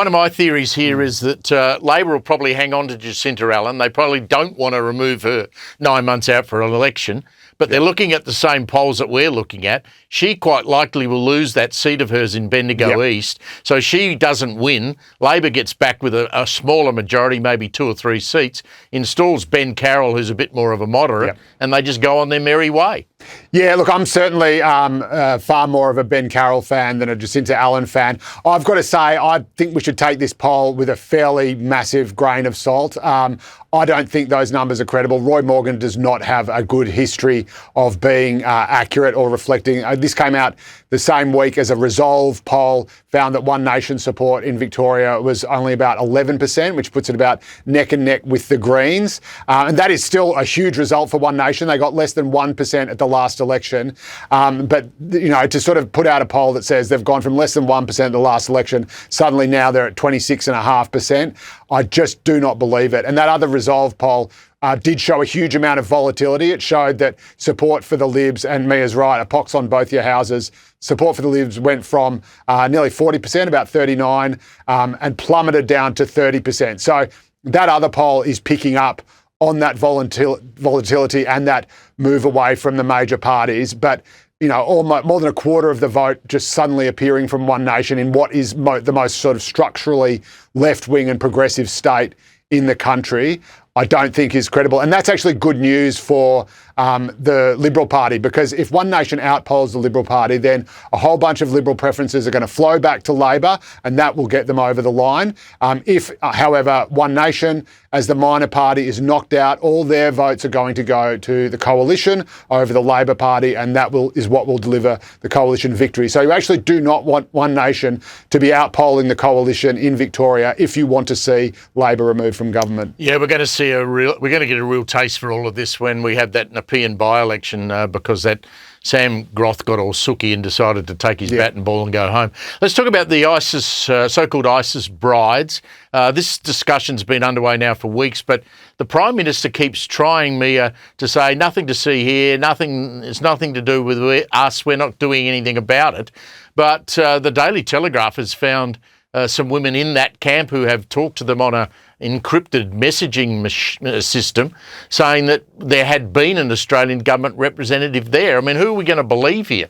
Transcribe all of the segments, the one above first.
One of my theories here is that Labor will probably hang on to Jacinta Allen. They probably don't want to remove her 9 months out for an election, but they're looking at the same polls that we're looking at. She quite likely will lose that seat of hers in Bendigo East. So she doesn't win. Labor gets back with a smaller majority, maybe 2 or 3 seats, installs Ben Carroll, who's a bit more of a moderate, and they just go on their merry way. Yeah, look, I'm certainly far more of a Ben Carroll fan than a Jacinta Allen fan. I've got to say, I think we should take this poll with a fairly massive grain of salt. I don't think those numbers are credible. Roy Morgan does not have a good history of being accurate or reflecting. This came out the same week as a Resolve poll found that One Nation support in Victoria was only about 11%, which puts it about neck and neck with the Greens. And that is still a huge result for One Nation. They got less than 1% at the last election. But, you know, to sort of put out a poll that says they've gone from less than 1% at the last election, suddenly now they're at 26.5%. I just do not believe it. And that other Resolve poll did show a huge amount of volatility. It showed that support for the Libs, and Mia's right, a pox on both your houses, support for the Libs went from nearly 40%, about 39, and plummeted down to 30%. So that other poll is picking up on that volatility and that move away from the major parties. But, you know, almost more than a quarter of the vote just suddenly appearing from One Nation in what is the most sort of structurally left-wing and progressive state in the country, I don't think is credible. And that's actually good news for the Liberal Party, because if One Nation outpolls the Liberal Party, then a whole bunch of Liberal preferences are going to flow back to Labor, and that will get them over the line. If, however, One Nation, as the minor party, is knocked out, all their votes are going to go to the coalition over the Labor Party, and that is what will deliver the coalition victory. So you actually do not want One Nation to be outpolling the coalition in Victoria if you want to see Labor removed from government. Yeah, we're going to get a real taste for all of this when we have that Nepean by-election, because that Sam Groth got all sooky and decided to take his bat and ball and go home. Let's talk about the ISIS, so-called ISIS brides. This discussion's been underway now for weeks, but the Prime Minister keeps trying, Mia, to say nothing to see here, it's nothing to do with us, we're not doing anything about it. But the Daily Telegraph has found some women in that camp who have talked to them on a encrypted messaging system, saying that there had been an Australian government representative there. I mean, who are we going to believe here?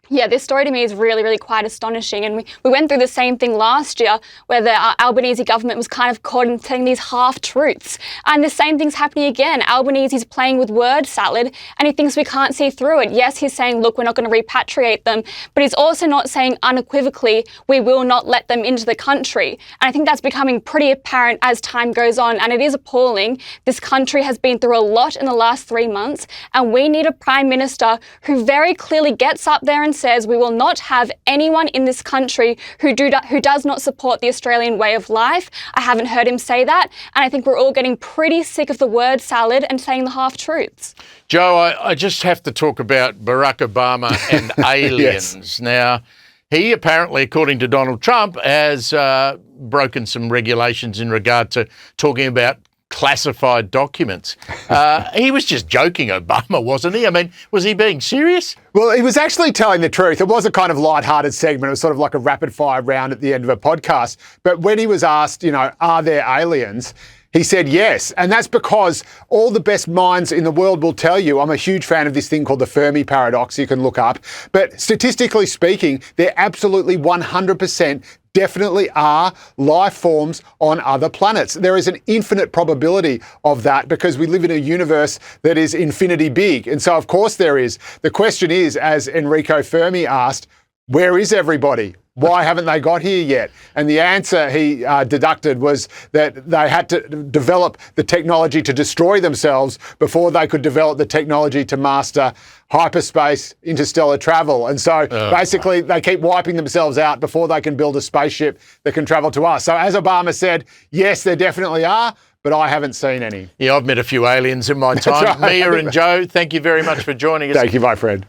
Yeah, this story to me is really, really quite astonishing. And we went through the same thing last year where the Albanese government was kind of caught in saying these half-truths. And the same thing's happening again. Albanese's playing with word salad and he thinks we can't see through it. Yes, he's saying, look, we're not going to repatriate them, but he's also not saying unequivocally, we will not let them into the country. And I think that's becoming pretty apparent as time goes on. And it is appalling. This country has been through a lot in the last 3 months. And we need a Prime Minister who very clearly gets up there and says we will not have anyone in this country who does not support the Australian way of life. I haven't heard him say that, and I think we're all getting pretty sick of the word salad and saying the half-truths. Joe, I just have to talk about Barack Obama and aliens. Yes. Now, he apparently, according to Donald Trump, has broken some regulations in regard to talking about classified documents. He was just joking, Obama, wasn't he? I mean, was he being serious? Well, he was actually telling the truth. It was a kind of light-hearted segment. It was sort of like a rapid-fire round at the end of a podcast. But when he was asked, you know, are there aliens? He said yes, and that's because all the best minds in the world will tell you, I'm a huge fan of this thing called the Fermi paradox you can look up, but statistically speaking, there absolutely 100% definitely are life forms on other planets. There is an infinite probability of that because we live in a universe that is infinity big. And so, of course, there is. The question is, as Enrico Fermi asked, where is everybody? Why haven't they got here yet? And the answer he deducted was that they had to develop the technology to destroy themselves before they could develop the technology to master hyperspace, interstellar travel. And so basically they keep wiping themselves out before they can build a spaceship that can travel to us. So as Obama said, yes, there definitely are, but I haven't seen any. Yeah, I've met a few aliens in my time. Right. Mia and Joe, thank you very much for joining us. Thank you, my friend.